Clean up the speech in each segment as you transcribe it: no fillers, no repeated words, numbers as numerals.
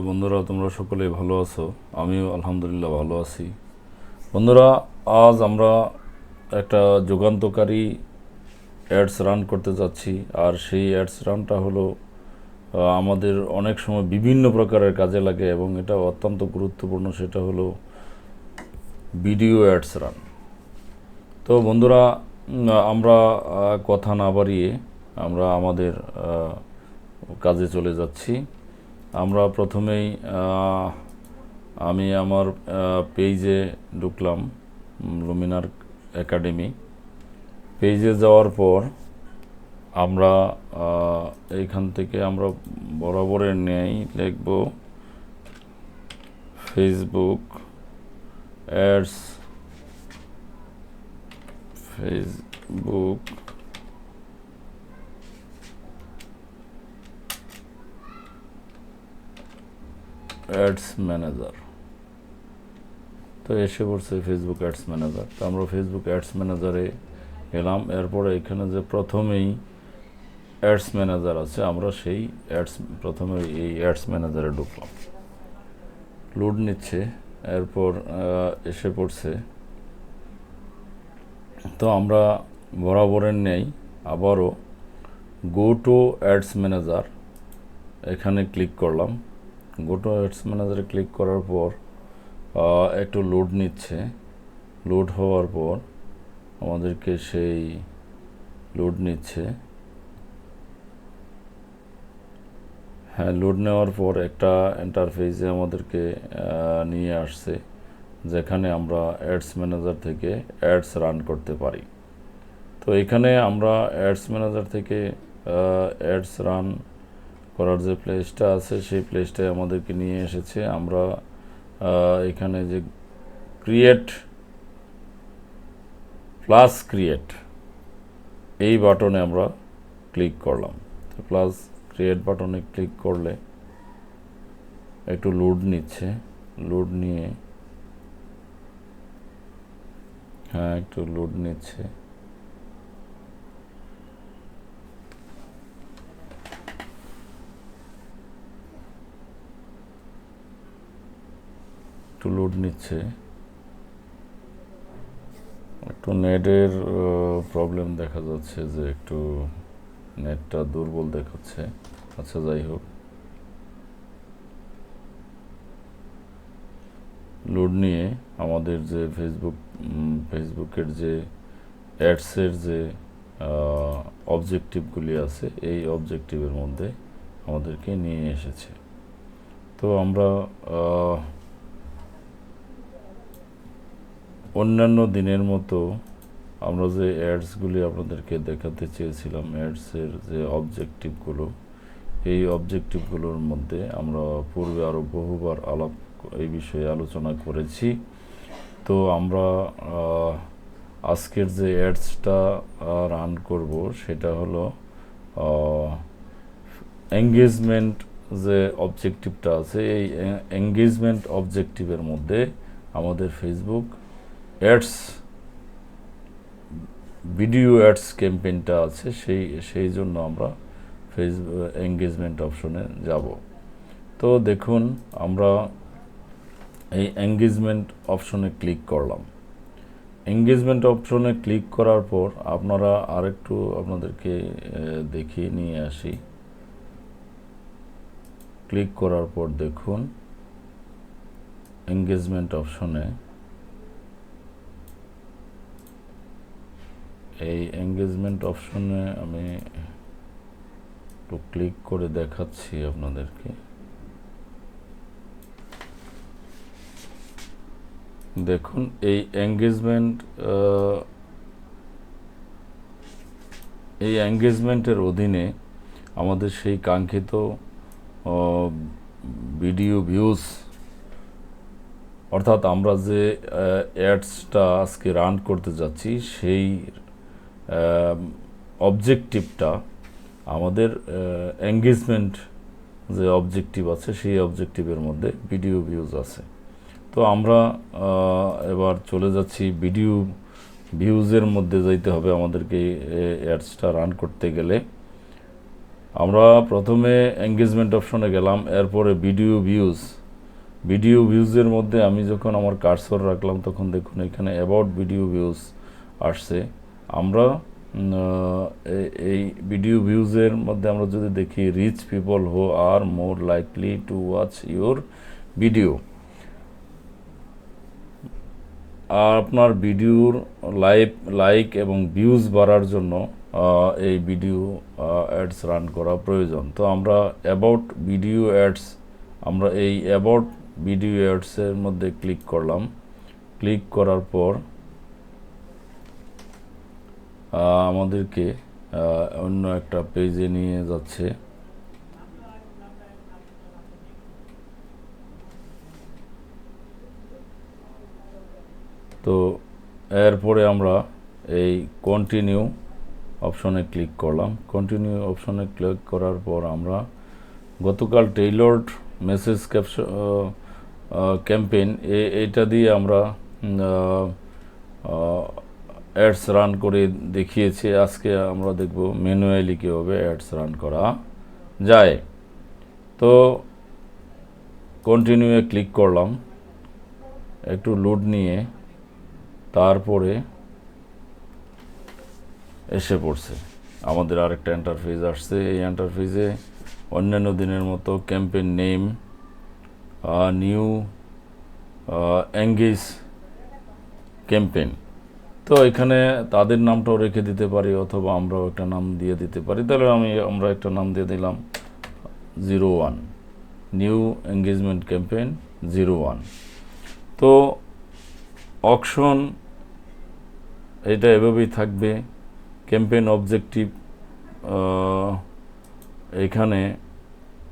বন্ধুরা, তোমরা সকলেই ভালো আছো। আমিও আলহামদুলিল্লাহ ভালো আছি। বন্ধুরা, আজ আমরা একটা যুগান্তকারী অ্যাডস রান করতে যাচ্ছি। আর সেই অ্যাডস রানটা হলো আমাদের অনেক সময় বিভিন্ন প্রকারের কাজে লাগে এবং এটা অত্যন্ত গুরুত্বপূর্ণ। সেটা হলো ভিডিও অ্যাডস রান। তো বন্ধুরা, আমরা কথা না বাড়িয়ে আমরা আমাদের কাজে চলে যাচ্ছি। আমরা প্রথমেই আমি আমার পেজে ঢুকলাম, লুমিনার একাডেমি। পেজে যাওয়ার পর আমরা এইখান থেকে আমরা বরাবরের ন্যায় লিখব Facebook ads, Facebook ads manager. তো এসে পড়ছে ফেসবুক অ্যাডস ম্যানেজার। তো আমরা ফেসবুক অ্যাডস ম্যানেজারে গেলাম। এরপরে এখানে যে প্রথমেই অ্যাডস ম্যানেজার আছে, আমরা সেই প্রথমে এই অ্যাডস ম্যানেজারে ঢুকলাম। লোড নিচ্ছে, এরপর এসে পড়ছে। তো আমরা বরাবরের নেই আবারও গো টু অ্যাডস ম্যানেজার এখানে ক্লিক করলাম। গো টু অ্যাডস ম্যানেজারে ক্লিক করার পর একটু লোড নিচ্ছে। লোড হওয়ার পর আমাদেরকে সেই লোড নিচ্ছে। হ্যাঁ, লোড নেওয়ার পর একটা ইন্টারফেসে আমাদেরকে নিয়ে আসছে, যেখানে আমরা অ্যাডস ম্যানেজার থেকে অ্যাডস রান করতে পারি। তো এখানে আমরা অ্যাডস ম্যানেজার থেকে অ্যাডস রান করার যে প্লেসটা আছে, সেই প্লেসটায় আমাদেরকে নিয়ে এসেছে। আমরা এখানে যে ক্রিয়েট এই বাটনে আমরা ক্লিক করলাম। তো প্লাস ক্রিয়েট বাটনে ক্লিক করলে একটু লোড নিচ্ছে। লোড নিয়ে একটু লোড নিচ্ছে। একটু লোড নিচ্ছে। একটু নেটের প্রবলেম দেখা যাচ্ছে, যে একটু নেটটা দুর্বল দেখাচ্ছে। আচ্ছা, যাই হোক, লোড নিয়ে আমাদের যে ফেসবুকের যে অ্যাডসের যে অবজেক্টিভগুলি আছে, এই অবজেক্টিভের মধ্যে আমাদেরকে নিয়ে এসেছে। তো আমরা অন্যান্য দিনের মতো আমরা যে অ্যাডসগুলি আপনাদেরকে দেখাতে চেয়েছিলাম, অ্যাডসের যে অবজেক্টিভগুলো, এই অবজেক্টিভগুলোর মধ্যে আমরা পূর্বে আরও বহুবার এই বিষয়ে আলোচনা করেছি। তো আমরা আজকের যে অ্যাডসটা রান করব সেটা হলো এঙ্গেজমেন্ট যে অবজেক্টিভটা আছে, এই এঙ্গেজমেন্ট অবজেক্টিভের মধ্যে আমাদের ফেসবুক অ্যাডস ভিডিও অ্যাডস ক্যাম্পেইনটা আছে। সেই জন্য আমরা ফেসবুক এঙ্গেজমেন্ট অপশনে যাব। তো দেখুন, আমরা এই এঙ্গেজমেন্ট অপশনে ক্লিক করলাম। এঙ্গেজমেন্ট অপশনে ক্লিক করার পর আপনারা আরেকটু আপনাদেরকে দেখিয়ে নিয়ে আসি। ক্লিক করার পর দেখুন এঙ্গেজমেন্ট অপশনে, এই এঙ্গেজমেন্ট অপশনে আমি একটু ক্লিক করে দেখাচ্ছি আপনাদেরকে। দেখুন, এই এঙ্গেজমেন্টের অধীনে আমাদের সেই কাঙ্ক্ষিত ভিডিও ভিউজ, অর্থাৎ আমরা যে অ্যাডসটা আজকে রান করতে যাচ্ছি, সেই অবজেক্টিভটা আমাদের এঙ্গেজমেন্ট যে অবজেক্টিভ আছে, সেই অবজেক্টিভের মধ্যে ভিডিও ভিউজ আছে। তো আমরা এবার চলে যাচ্ছি ভিডিও ভিউজের মধ্যে যাইতে হবে আমাদেরকে অ্যাডসটা রান করতে গেলে। আমরা প্রথমে এঙ্গেজমেন্ট অপশনে গেলাম, এরপরে ভিডিও ভিউজের মধ্যে আমি যখন আমার কার্সর রাখলাম তখন দেখুন এখানে অ্যাবাউট ভিডিও ভিউজ আসছে। আমরা এই ভিডিও ভিউজের মধ্যে আমরা যদি দেখি rich people who are more likely to watch your video, আর আপনার ভিডিওর লাইক এবং ভিউজ বাড়ার জন্য এই ভিডিও অ্যাডস রান করা প্রয়োজন। তো আমরা অ্যাবাউট ভিডিও অ্যাডস, আমরা এই অ্যাবাউট ভিডিও অ্যাডসের মধ্যে ক্লিক করলাম। ক্লিক করার পর আমাদেরকে অন্য একটা পেজে নিয়ে যাচ্ছে। তো এরপরে আমরা এই কন্টিনিউ অপশনে ক্লিক করলাম। কন্টিনিউ অপশনে ক্লিক করার পর আমরা গতকাল টেইলর্ড মেসেজ ক্যাম্পেইন এইটা দিয়ে আমরা অ্যাডস রান করে দেখিয়েছি। আজকে আমরা দেখব ম্যানুয়ালি কীভাবে অ্যাডস রান করা যায়। তো কন্টিনিউয়ে ক্লিক করলাম, একটু লোড নিয়ে তারপরে এসে পড়ছে আমাদের আরেকটা ইন্টারফেস আসছে। এই ইন্টারফেসে অন্যান্য দিনের মতো campaign name, new engage campaign, তো এখানে তাদের নামটাও রেখে দিতে পারি অথবা আমরাও একটা নাম দিয়ে দিতে পারি। তাহলে আমরা একটা নাম দিয়ে দিলাম 01 নিউ এঙ্গেজমেন্ট ক্যাম্পেইন 01। তো অকশন এটা এভাবেই থাকবে। ক্যাম্পেইন অবজেক্টিভ, এখানে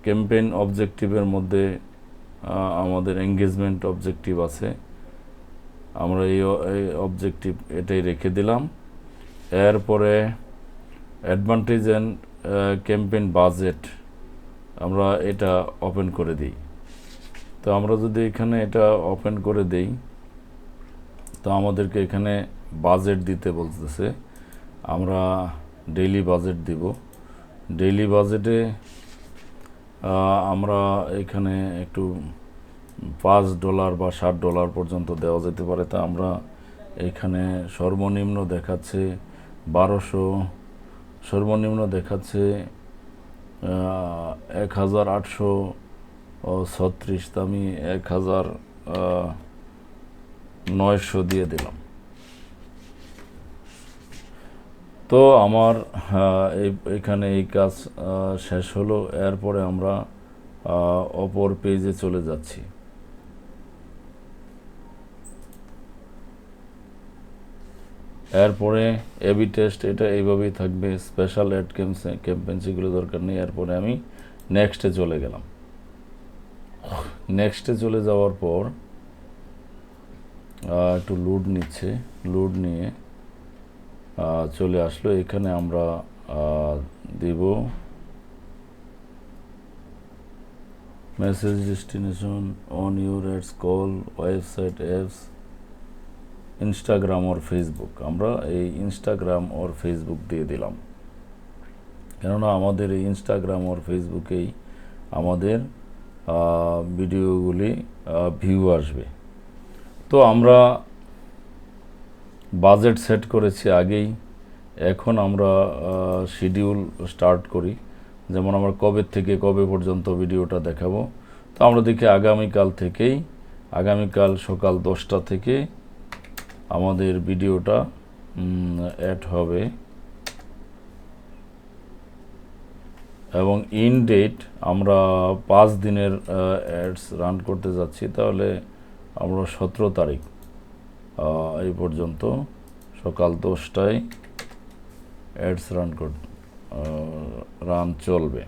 ক্যাম্পেইন অবজেক্টিভের মধ্যে আমাদের এঙ্গেজমেন্ট অবজেক্টিভ আছে, আমরা এই অবজেক্টিভ এটাই রেখে দিলাম। এরপরে অ্যাডভান্টেজ অ্যান্ড ক্যাম্পেইন বাজেট আমরা এটা ওপেন করে দিই। তো আমরা যদি এখানে এটা ওপেন করে দেই তো আমাদেরকে এখানে বাজেট দিতে বলতেছে। আমরা ডেইলি বাজেট দিব। ডেইলি বাজেটে আমরা এখানে একটু $5 বা $60 পর্যন্ত দেওয়া যেতে পারে। তা আমরা এখানে সর্বনিম্ন দেখাচ্ছে 1200, সর্বনিম্ন দেখাচ্ছে 1836, তা আমি 1900 দিয়ে দিলাম। তো আমার এখানে এই কাজ শেষ হলো। এরপরে আমরা অপর পেজে চলে যাচ্ছি। এরপরে এবি টেস্ট, এটা এইভাবেই থাকবে। স্পেশাল অ্যাড ক্যাম্পেইন সেগুলো দরকার নেই। এরপরে আমি নেক্সটে চলে গেলাম। নেক্সটে চলে যাওয়ার পর একটু লোড নিচ্ছে, লোড নিয়ে চলে আসলো। এখানে আমরা দিব message destination on your ads call website apps Instagram or Facebook. আমরা এই ইনস্টাগ্রাম ওর ফেসবুক দিয়ে দিলাম, কেননা আমাদের এই ইনস্টাগ্রাম ওর ফেসবুকেই আমাদের ভিডিওগুলি ভিউ আসবে। তো আমরা বাজেট সেট করেছি আগেই। এখন আমরা শিডিউল স্টার্ট করি, যেমন আমরা কবে থেকে কবে পর্যন্ত ভিডিওটা দেখাবো। তো আমরা দেখি আগামীকাল সকাল 10টা থেকে আমাদের ভিডিওটা অ্যাড হবে এবং ইন ডেট আমরা 5 দিনের অ্যাডস রান করতে যাচ্ছি। তাহলে আমরা 17 তারিখ এই পর্যন্ত সকাল 10টায় অ্যাডস রান চলবে।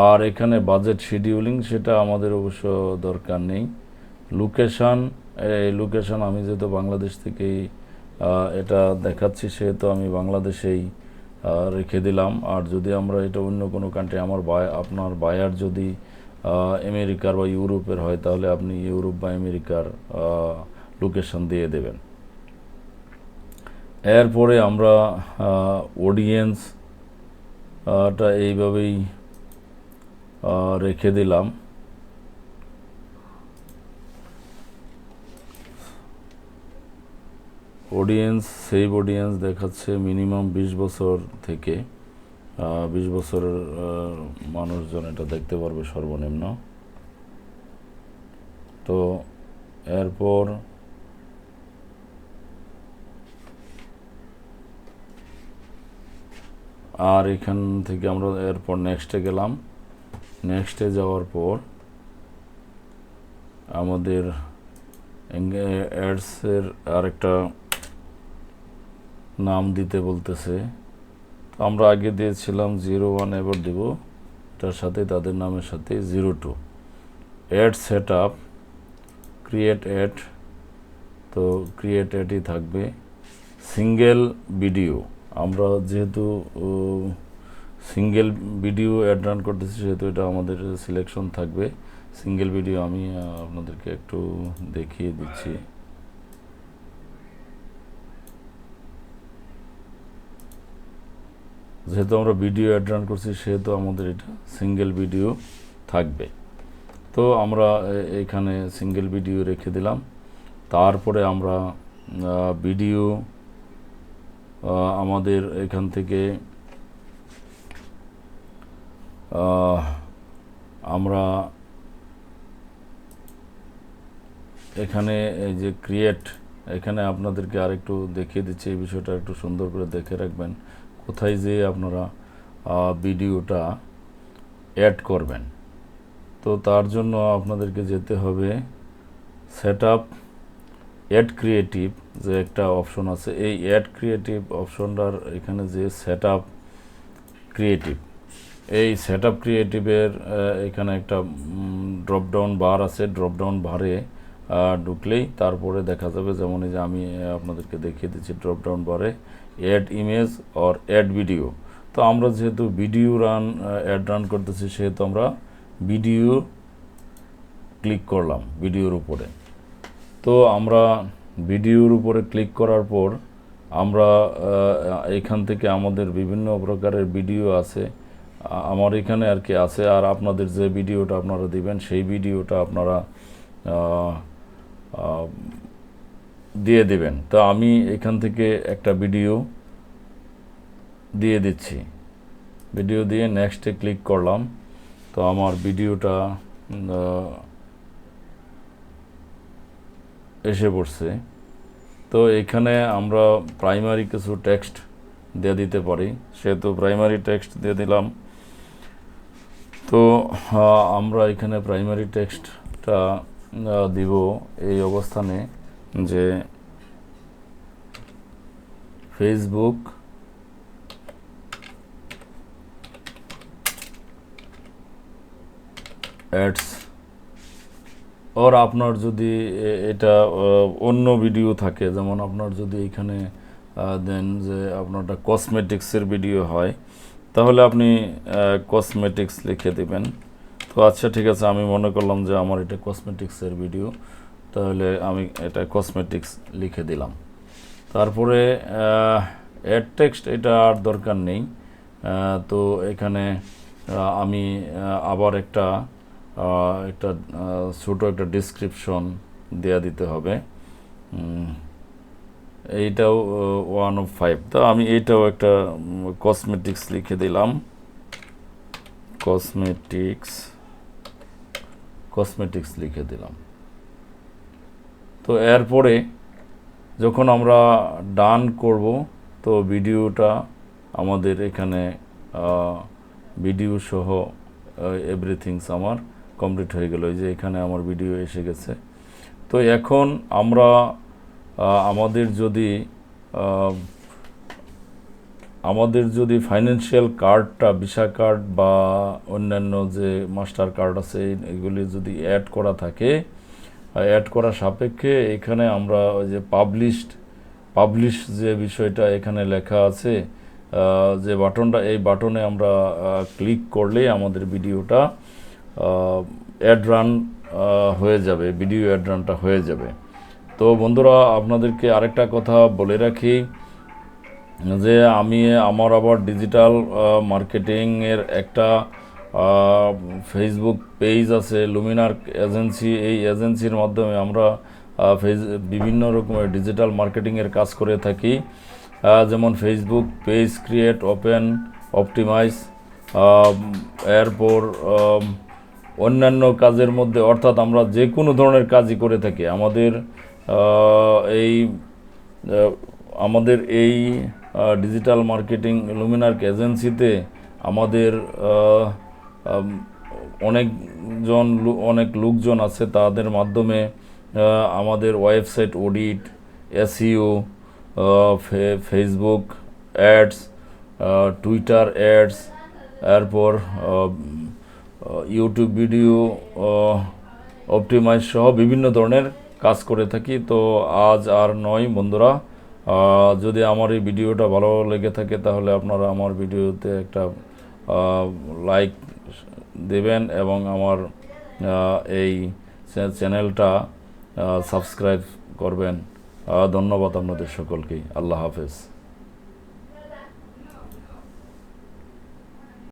আর এখানে বাজেট শিডিউলিং সেটা আমাদের অবশ্য দরকার নেই। লোকেশান, এই লোকেশান আমি যেহেতু বাংলাদেশ থেকেই এটা দেখাচ্ছি সেহেতু আমি বাংলাদেশেই রেখে দিলাম। আর যদি আমরা এটা অন্য কোনো কান্ট্রি, আপনার বায়ার যদি আমেরিকার বা ইউরোপের হয় তাহলে আপনি ইউরোপ বা আমেরিকার লোকেশন দিয়ে দেবেন। এরপরে আমরা অডিয়েন্স টা এইভাবেই রেখে দিলাম। অডিয়েন্স, সেভ অডিয়েন্স দেখাচ্ছে মিনিমাম 20 বছর থেকে 20 বছরের মানুষজন এটা দেখতে পারবে সর্বনিম্ন। তো এরপর আর এখান থেকে আমরা এরপর নেক্সটে গেলাম। নেক্সটে যাওয়ার পর আমাদের অ্যাডসের আরেকটা নাম দিতে বলতেছে। আমরা আগে দিয়েছিলাম 01, এবার দেব এটার সাথে তাদের নামের সাথে 02। Ad set up, create add, তো ক্রিয়েট অ্যাডই থাকবে। সিঙ্গেল ভিডিও, আমরা যেহেতু সিঙ্গেল ভিডিও অ্যাড রান করতেছি সেহেতু এটা আমাদের সিলেকশন থাকবে সিঙ্গেল ভিডিও। আমি আপনাদেরকে একটু দেখিয়ে দিচ্ছি। যেহেতু আমরা ভিডিও অ্যাড রান করছি সেহেতু আমাদের এটা সিঙ্গেল ভিডিও থাকবে। তো আমরা এখানে সিঙ্গেল ভিডিও রেখে দিলাম। তারপরে আমরা ভিডিও আমাদের এখান থেকে আমরা এখানে এই যে ক্রিয়েট, এখানে আপনাদেরকে আরেকটু দেখিয়ে দিচ্ছি। এই বিষয়টা একটু সুন্দর করে দেখে রাখবেন, কোথায় যে আপনারা ভিডিওটা অ্যাড করবেন। তো তার জন্য আপনাদেরকে যেতে হবে সেট আপ অ্যাড ক্রিয়েটিভ, যে একটা অপশন আছে। এই অ্যাড ক্রিয়েটিভ অপশনটার এখানে যে সেট আপ ক্রিয়েটিভ, এই সেট আপ ক্রিয়েটিভের এখানে একটা ড্রপডাউন বার আছে। ড্রপডাউন বারে ঢুকলেই তারপরে দেখা যাবে, যেমন এই যে আমি আপনাদেরকে দেখিয়ে দিচ্ছি ড্রপডাউন বারে add image or add video. তো আমরা যেহেতু ভিডিও অ্যাড রান করতেছি সেহেতু আমরা ভিডিও ক্লিক করলাম ভিডিওর উপরে। তো আমরা ভিডিওর উপরে ক্লিক করার পর আমরা এখান থেকে আমাদের বিভিন্ন প্রকারের ভিডিও আছে, আমার এখানে আর কি আছে। আর আপনাদের যে ভিডিওটা আপনারা দিবেন সেই ভিডিওটা আপনারা দিয়ে দিবেন। তো আমি এখান থেকে একটা ভিডিও দিয়ে দিচ্ছি। ভিডিও দিয়ে নেক্সটে ক্লিক করলাম। তো আমার ভিডিওটা এসে পড়ছে। তো এখানে আমরা প্রাইমারি কিছু টেক্সট দিয়ে দিতে পারি, সেহেতু প্রাইমারি টেক্সট দিয়ে দিলাম। তো আমরা এখানে প্রাইমারি টেক্সটটা দিব এই অবস্থানে যে ফেসবুক অ্যাডস, ওর আপনার যদি এটা অন্য ভিডিও থাকে, যেমন আপনার যদি এখানে দেন যে আপনারটা কসমেটিক্সের ভিডিও হয়, তাহলে আপনি কসমেটিক্স লিখে দিবেন। তো আচ্ছা ঠিক আছে, আমি মনে করলাম যে আমার এটা কসমেটিক্সের ভিডিও, তাহলে আমি এটা কসমেটিক্স লিখে দিলাম। তারপরে অ্যাড টেক্সট এটা আর দরকার নেই। তো এখানে আমি আবার একটা ছোটো একটা ডিসক্রিপশন দেয়া দিতে হবে। এইটাও 1 of 5। তো আমি এইটাও একটা কসমেটিক্স লিখে দিলাম, কসমেটিক্স লিখে দিলাম। তো এরপরে যখন আমরা ডান করব, তো ভিডিওটা আমাদের এখানে ভিডিও সহ এভরিথিংস আমার কমপ্লিট হয়ে গেল। এই যে এখানে আমার ভিডিও এসে গেছে। তো এখন আমরা আমাদের যদি ফাইন্যান্সিয়াল কার্ডটা, ভিসা কার্ড বা অন্যান্য যে মাস্টার কার্ড আছে, এগুলি যদি অ্যাড করা থাকে, অ্যাড করা সাপেক্ষে এখানে আমরা ওই যে পাবলিশ যে বিষয়টা এখানে লেখা আছে, যে বাটনটা, এই বাটনে আমরা ক্লিক করলেই আমাদের ভিডিওটা অ্যাড রান হয়ে যাবে, ভিডিও অ্যাড রানটা হয়ে যাবে। তো বন্ধুরা, আপনাদেরকে আরেকটা কথা বলে রাখি, যে আমি আমার আবার ডিজিটাল মার্কেটিংয়ের একটা ফেসবুক পেজ আছে লুমিনার এজেন্সি। এই এজেন্সির মাধ্যমে আমরা বিভিন্ন রকমের ডিজিটাল মার্কেটিংয়ের কাজ করে থাকি, যেমন Facebook page create, open, optimize, এরপর অন্যান্য কাজের মধ্যে, অর্থাৎ আমরা যে কোনো ধরনের কাজই করে থাকি। এই আহ, আমাদের এই ডিজিটাল মার্কেটিং লুমিনার্ক এজেন্সিতে আমাদের আম, অনেক লোকজন আছে। তাদের মাধ্যমে আমাদের website audit, SEO, Facebook ads, Twitter ads, এরপর ইউটিউব ভিডিও অপটিমাইজ সহ বিভিন্ন ধরনের কাজ করে থাকি। তো আজ আর নয় বন্ধুরা, যদি আমার এই ভিডিওটা ভালো লেগে থাকে তাহলে আপনারা আমার ভিডিওতে একটা লাইক দেবেন এবং আমার এই চ্যানেলটা সাবস্ক্রাইব করবেন। ধন্যবাদ আপনাদের সকলকেই। আল্লাহ হাফেজ।